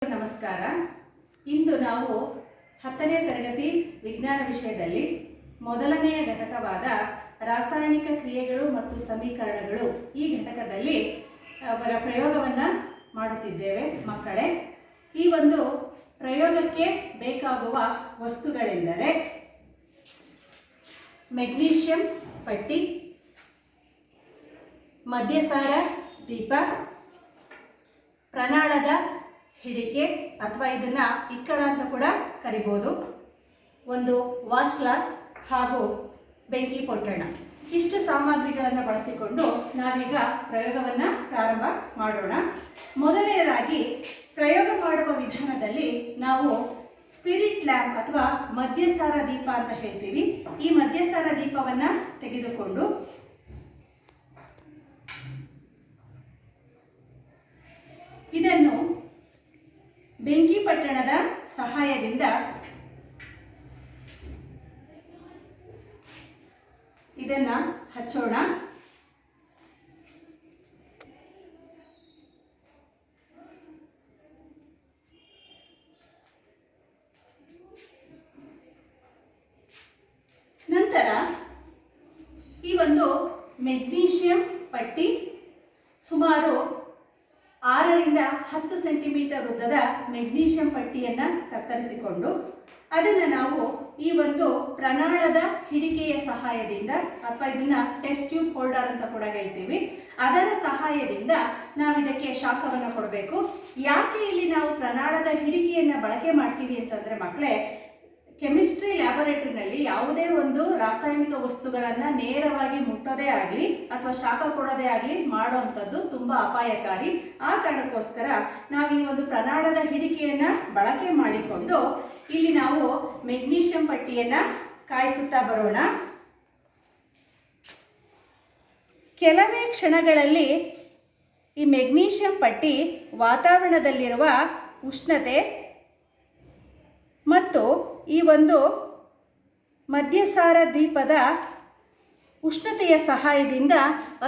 ನಮಸ್ಕಾರ. ಇಂದು ನಾವು 10ನೇ ತರಗತಿ ವಿಜ್ಞಾನ ವಿಷಯದಲ್ಲಿ ಮೊದಲನೆಯ ಘಟಕವಾದ ರಾಸಾಯನಿಕ ಕ್ರಿಯೆಗಳು ಮತ್ತು ಸಮೀಕರಣಗಳು ಈ ಘಟಕದಲ್ಲಿ ಪ್ರಯೋಗವನ್ನು ಮಾಡುತ್ತಿದ್ದೇವೆ ಮಕ್ಕಳೇ. ಈ ಒಂದು ಪ್ರಯೋಗಕ್ಕೆ ಬೇಕಾಗುವ ವಸ್ತುಗಳೆಂದರೆ ಮೆಗ್ನೀಷಿಯಂ ಪಟ್ಟಿ, ಮದ್ಯಸಾರ ದೀಪ, ಪ್ರನಾಳದ ಹಿಡಿಕೆ ಅಥವಾ ಇದನ್ನು ಇಕ್ಕಳ ಅಂತ ಕೂಡ ಕರಿಬೋದು, ಒಂದು ವಾಚ್ ಗ್ಲಾಸ್ ಹಾಗೂ ಬೆಂಕಿ ಪೊಟ್ಟಣ. ಇಷ್ಟು ಸಾಮಗ್ರಿಗಳನ್ನು ಬಳಸಿಕೊಂಡು ನಾವೀಗ ಪ್ರಯೋಗವನ್ನು ಪ್ರಾರಂಭ ಮಾಡೋಣ. ಮೊದಲನೆಯದಾಗಿ ಪ್ರಯೋಗ ಮಾಡುವ ವಿಧಾನದಲ್ಲಿ ನಾವು ಸ್ಪಿರಿಟ್ ಲ್ಯಾಂಪ್ ಅಥವಾ ಮದ್ಯಸಾರ ದೀಪ ಅಂತ ಹೇಳ್ತೀವಿ. ಈ ಮದ್ಯಸಾರ ದೀಪವನ್ನು ತೆಗೆದುಕೊಂಡು ಇದನ್ನು ಬೆಂಕಿ ಪಟ್ಟಣದ ಸಹಾಯದಿಂದ ಇದನ್ನು ಹಚ್ಚೋಣ. ನಂತರ ಈ ಒಂದು ಮೆಗ್ನೀಷಿಯಂ ಪಟ್ಟಿ ಸುಮಾರು 6 ರಿಂದ 10 ಸೆಂಟಿಮೀಟರ್ ಉದ್ದದ ಮೆಗ್ನೀಷಿಯಂ ಪಟ್ಟಿಯನ್ನು ಕತ್ತರಿಸಿಕೊಂಡು ಅದನ್ನು ನಾವು ಈ ಒಂದು ಪ್ರನಾಳದ ಹಿಡಿಕೆಯ ಸಹಾಯದಿಂದ ಅಥವಾ ಇದನ್ನು ಟೆಸ್ಟ್ ಟ್ಯೂಬ್ ಹೋಲ್ಡರ್ ಅಂತ ಕೂಡ ಹೇಳ್ತೀವಿ, ಅದರ ಸಹಾಯದಿಂದ ನಾವು ಇದಕ್ಕೆ ಶಾಖವನ್ನು ಕೊಡಬೇಕು. ಯಾಕೆ ಇಲ್ಲಿ ನಾವು ಪ್ರನಾಳದ ಹಿಡಿಕೆಯನ್ನು ಬಳಕೆ ಮಾಡ್ತೀವಿ ಅಂತಂದರೆ ಮಕ್ಕಳೇ, ಕೆಮಿಸ್ಟ್ರಿ ಲ್ಯಾಬೊರೇಟರಿನಲ್ಲಿ ಯಾವುದೇ ಒಂದು ರಾಸಾಯನಿಕ ವಸ್ತುಗಳನ್ನು ನೇರವಾಗಿ ಮುಟ್ಟೋದೇ ಆಗಲಿ ಅಥವಾ ಶಾಖ ಕೊಡೋದೇ ಆಗಲಿ ಮಾಡುವಂಥದ್ದು ತುಂಬ ಅಪಾಯಕಾರಿ. ಆ ಕಾರಣಕ್ಕೋಸ್ಕರ ನಾವು ಈ ಒಂದು ಪ್ರನಾಳದ ಹಿಡಿಕೆಯನ್ನು ಬಳಕೆ ಮಾಡಿಕೊಂಡು ಇಲ್ಲಿ ನಾವು ಮೆಗ್ನೀಷಿಯಂ ಪಟ್ಟಿಯನ್ನು ಕಾಯಿಸುತ್ತಾ ಬರೋಣ. ಕೆಲವೇ ಕ್ಷಣಗಳಲ್ಲಿ ಈ ಮೆಗ್ನೀಷಿಯಂ ಪಟ್ಟಿ ವಾತಾವರಣದಲ್ಲಿರುವ ಉಷ್ಣತೆ ಮತ್ತು ಈ ಒಂದು ಮದ್ಯಸಾರ ದೀಪದ ಉಷ್ಣತೆಯ ಸಹಾಯದಿಂದ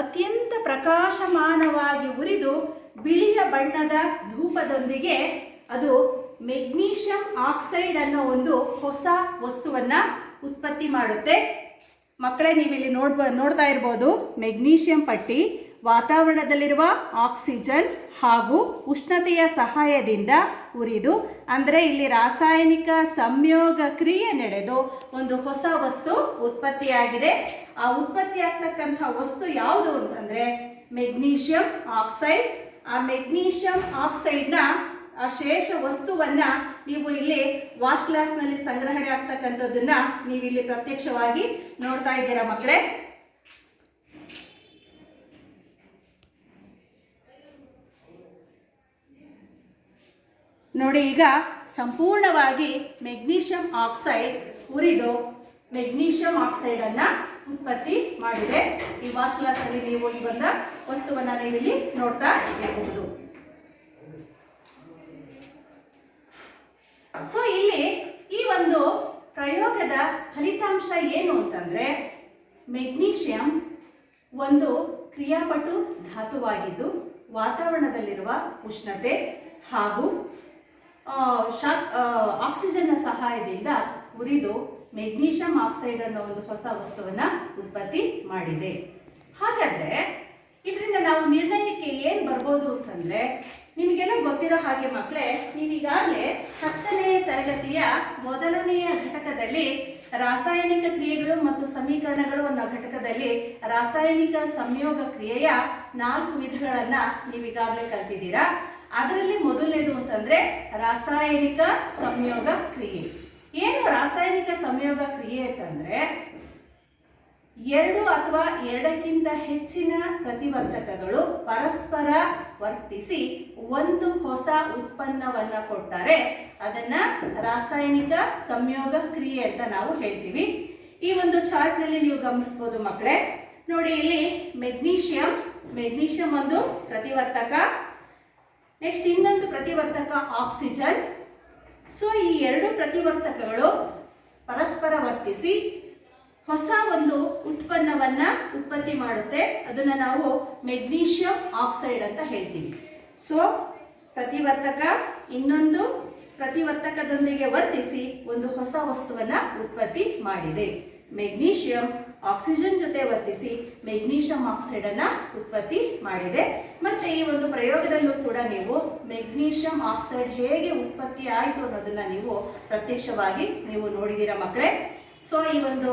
ಅತ್ಯಂತ ಪ್ರಕಾಶಮಾನವಾಗಿ ಉರಿದು ಬಿಳಿಯ ಬಣ್ಣದ ಧೂಪದೊಂದಿಗೆ ಅದು ಮೆಗ್ನೀಷಿಯಂ ಆಕ್ಸೈಡ್ ಅನ್ನೋ ಒಂದು ಹೊಸ ವಸ್ತುವನ್ನು ಉತ್ಪತ್ತಿ ಮಾಡುತ್ತೆ. ಮಕ್ಕಳೇ, ನೀವಿಲ್ಲಿ ನೋಡ್ತಾ ಇರ್ಬೋದು, ಮೆಗ್ನೀಷಿಯಂ ಪಟ್ಟಿ ವಾತಾವರಣದಲ್ಲಿರುವ ಆಕ್ಸಿಜನ್ ಹಾಗೂ ಉಷ್ಣತೆಯ ಸಹಾಯದಿಂದ ಉರಿದು, ಅಂದರೆ ಇಲ್ಲಿ ರಾಸಾಯನಿಕ ಸಂಯೋಗ ಕ್ರಿಯೆ ನಡೆದು ಒಂದು ಹೊಸ ವಸ್ತು ಉತ್ಪತ್ತಿಯಾಗಿದೆ. ಆ ಉತ್ಪತ್ತಿ ಆಗ್ತಕ್ಕಂಥ ವಸ್ತು ಯಾವುದು ಅಂತಂದರೆ ಮೆಗ್ನೀಷಿಯಂ ಆಕ್ಸೈಡ್. ಆ ಮೆಗ್ನೀಷಿಯಂ ಆಕ್ಸೈಡ್ನ ಆ ಶೇಷ ವಸ್ತುವನ್ನು ನೀವು ಇಲ್ಲಿ ವಾಶ್ ಗ್ಲಾಸ್ನಲ್ಲಿ ಸಂಗ್ರಹಣೆ ಆಗ್ತಕ್ಕಂಥದ್ದನ್ನು ನೀವಿಲ್ಲಿ ಪ್ರತ್ಯಕ್ಷವಾಗಿ ನೋಡ್ತಾ ಇದ್ದೀರಾ ಮಕ್ಕಳೇ. ನೋಡಿ, ಈಗ ಸಂಪೂರ್ಣವಾಗಿ ಮೆಗ್ನೀಷಿಯಂ ಆಕ್ಸೈಡ್ ಉರಿದು ಮೆಗ್ನೀಷಿಯಂ ಆಕ್ಸೈಡನ್ನು ಉತ್ಪತ್ತಿ ಮಾಡಿದೆ. ಈ ವಾಶ್ ಗ್ಲಾಸಲ್ಲಿ ನೀವು ಈ ಒಂದು ವಸ್ತುವನ್ನು ನೀವಿಲ್ಲಿ ನೋಡ್ತಾ ಇರಬಹುದು. ಸೊ ಇಲ್ಲಿ ಈ ಒಂದು ಪ್ರಯೋಗದ ಫಲಿತಾಂಶ ಏನು ಅಂತಂದರೆ, ಮೆಗ್ನೀಷಿಯಂ ಒಂದು ಕ್ರಿಯಾಪಟು ಧಾತುವಾಗಿದ್ದು ವಾತಾವರಣದಲ್ಲಿರುವ ಉಷ್ಣತೆ ಹಾಗೂ ಆಕ್ಸಿಜನ್ನ ಸಹಾಯದಿಂದ ಉರಿದು ಮೆಗ್ನೀಷಿಯಂ ಆಕ್ಸೈಡ್ ಅನ್ನೋ ಒಂದು ಹೊಸ ವಸ್ತುವನ್ನು ಉತ್ಪತ್ತಿ ಮಾಡಿದೆ. ಹಾಗಾದರೆ ಇದರಿಂದ ನಾವು ನಿರ್ಣಯಕ್ಕೆ ಏನು ಬರ್ಬೋದು ಅಂತಂದರೆ, ನಿಮಗೆಲ್ಲ ಗೊತ್ತಿರೋ ಹಾಗೆ ಮಕ್ಕಳೇ, ನೀವೀಗಾಗಲೇ 10ನೇ ತರಗತಿಯ ಮೊದಲನೆಯ ಘಟಕದಲ್ಲಿ ರಾಸಾಯನಿಕ ಕ್ರಿಯೆಗಳು ಮತ್ತು ಸಮೀಕರಣಗಳು ಅನ್ನೋ ಘಟಕದಲ್ಲಿ ರಾಸಾಯನಿಕ ಸಂಯೋಗ ಕ್ರಿಯೆಯ 4 ವಿಧಗಳನ್ನು ನೀವೀಗಾಗಲೇ ಕಲ್ತಿದ್ದೀರಾ. ಅದರಲ್ಲಿ ಮೊದಲನೇದು ಅಂತಂದರೆ ರಾಸಾಯನಿಕ ಸಂಯೋಗ ಕ್ರಿಯೆ. ಏನು ರಾಸಾಯನಿಕ ಸಂಯೋಗ ಕ್ರಿಯೆ ಅಂತಂದರೆ, 2 ಅಥವಾ 2ಕ್ಕಿಂತ ಹೆಚ್ಚಿನ ಪ್ರತಿವರ್ತಕಗಳು ಪರಸ್ಪರ ವರ್ತಿಸಿ ಒಂದು ಹೊಸ ಉತ್ಪನ್ನವನ್ನು ಕೊಟ್ಟರೆ ಅದನ್ನು ರಾಸಾಯನಿಕ ಸಂಯೋಗ ಕ್ರಿಯೆ ಅಂತ ನಾವು ಹೇಳ್ತೀವಿ. ಈ ಒಂದು ಚಾರ್ಟ್ನಲ್ಲಿ ನೀವು ಗಮನಿಸ್ಬೋದು ಮಕ್ಕಳೇ. ನೋಡಿ, ಇಲ್ಲಿ ಮೆಗ್ನೀಷಿಯಂ ಒಂದು ಪ್ರತಿವರ್ತಕ, ನೆಕ್ಸ್ಟ್ ಇನ್ನೊಂದು ಪ್ರತಿವರ್ತಕ ಆಕ್ಸಿಜನ್. ಸೊ ಈ 2 ಪ್ರತಿವರ್ತಕಗಳು ಪರಸ್ಪರ ವರ್ತಿಸಿ ಹೊಸ ಒಂದು ಉತ್ಪನ್ನವನ್ನು ಉತ್ಪತ್ತಿ ಮಾಡುತ್ತೆ. ಅದನ್ನು ನಾವು ಮೆಗ್ನೀಷಿಯಂ ಆಕ್ಸೈಡ್ ಅಂತ ಹೇಳ್ತೀವಿ. ಸೊ ಪ್ರತಿವರ್ತಕ ಇನ್ನೊಂದು ಪ್ರತಿವರ್ತಕದೊಂದಿಗೆ ವರ್ತಿಸಿ ಒಂದು ಹೊಸ ವಸ್ತುವನ್ನು ಉತ್ಪತ್ತಿ ಮಾಡಿದೆ. ಮೆಗ್ನೀಷಿಯಂ ಆಕ್ಸಿಜನ್ ಜೊತೆ ವರ್ತಿಸಿ ಮೆಗ್ನೀಷಿಯಂ ಆಕ್ಸೈಡ್ ಅನ್ನ ಉತ್ಪತ್ತಿ ಮಾಡಿದೆ. ಮತ್ತೆ ಈ ಒಂದು ಪ್ರಯೋಗದಲ್ಲೂ ಕೂಡ ನೀವು ಮೆಗ್ನೀಷಿಯಂ ಆಕ್ಸೈಡ್ ಹೇಗೆ ಉತ್ಪತ್ತಿ ಆಯಿತು ಅನ್ನೋದನ್ನ ನೀವು ಪ್ರತ್ಯಕ್ಷವಾಗಿ ನೀವು ನೋಡಿದ್ದೀರಾ ಮಕ್ಕಳೇ. ಸೊ ಈ ಒಂದು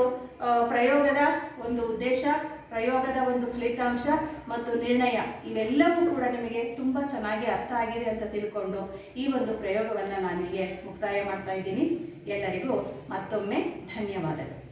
ಪ್ರಯೋಗದ ಒಂದು ಉದ್ದೇಶ, ಪ್ರಯೋಗದ ಒಂದು ಫಲಿತಾಂಶ ಮತ್ತು ನಿರ್ಣಯ ಇವೆಲ್ಲವೂ ಕೂಡ ನಿಮಗೆ ತುಂಬ ಚೆನ್ನಾಗಿ ಅರ್ಥ ಆಗಿದೆ ಅಂತ ತಿಳ್ಕೊಂಡು ಈ ಒಂದು ಪ್ರಯೋಗವನ್ನು ನಾನಿಗೆ ಮುಕ್ತಾಯ ಮಾಡ್ತಾ ಇದ್ದೀನಿ. ಎಲ್ಲರಿಗೂ ಮತ್ತೊಮ್ಮೆ ಧನ್ಯವಾದಗಳು.